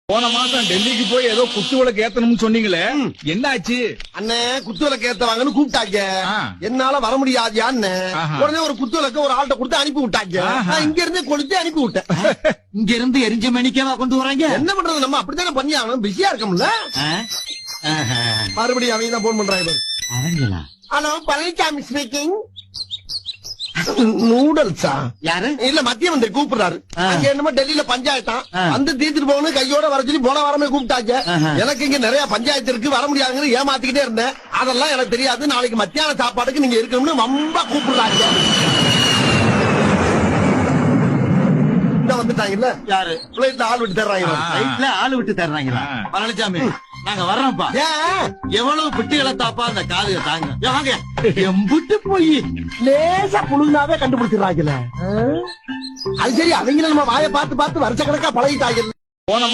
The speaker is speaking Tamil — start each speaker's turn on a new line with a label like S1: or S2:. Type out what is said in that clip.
S1: போன மாசம் டெல்லிக்கு போய் ஏதோ குத்து விளக்கு ஏத்தணும்னு சொன்னீங்களே, என்ன ஆச்சு?
S2: அண்ணே குத்து விளக்கு ஏத்தவாங்கன்னு கூப்பிட்டாங்க. என்னால வர முடியாதுயான்னு உடனே ஒரு குத்து விளக்கு ஒரு ஆள்கிட்ட கொடுத்து அனுப்பி விட்டாங்க. நான் இங்க இருந்து கொளுத்தி அனுப்பி விட்டேன்.
S3: இங்க இருந்து எரிஞ்ச மணிக்கவா கொண்டு வராங்க?
S2: என்ன பண்றது, நம்ம அப்படித்தானே பண்ணி ஆகணும். பிஸியா இருக்கோம்ல. மறுபடியும் அவங்க தான் போன் பண்றாங்க.
S3: அவங்களா?
S2: Hello, Palaniswami speaking. நூடல்ஸா?
S3: யாரு?
S2: இல்ல, மத்திய மந்திரி கூப்பிடுறாரு. அங்க என்னமோ டெல்லியில பஞ்சாயத்தான் வந்து தீர்த்துட்டு போகணும், கையோட வர சொல்லி போன வாரமே கூப்பிட்டாங்க. எனக்கு இங்க நிறைய பஞ்சாயத்து இருக்கு, வர முடியாதுன்னு ஏமாத்திக்கிட்டே இருந்தேன். அதெல்லாம் எனக்கு தெரியாது. நாளைக்கு மத்தியான சாப்பாடுக்கு நீங்க இருக்கணும்னு ரொம்ப கூப்பிடுறாங்க. வந்துட்டாங்கல்ல?
S3: யாரு?
S2: பிளைட்ல ஆள் விட்டு தர்றாங்க.
S3: ரைட்ல ஆளு விட்டு தர்றாங்களா? பழனிசாமி, நாங்க வர்றோம்ப்பா. எவ்வளவு பிட்டுகளை தாப்பா அந்த காதுக தாங்க. வாங்க, எம்புட்டு போய்
S2: லேசா புழுந்தாவே கண்டுபிடிச்சிடறாங்கல்ல. அது சரி, அவங்க நம்ம வாயை பார்த்து பார்த்து வருஷ கணக்கா பழகிட்டாங்க.
S1: போன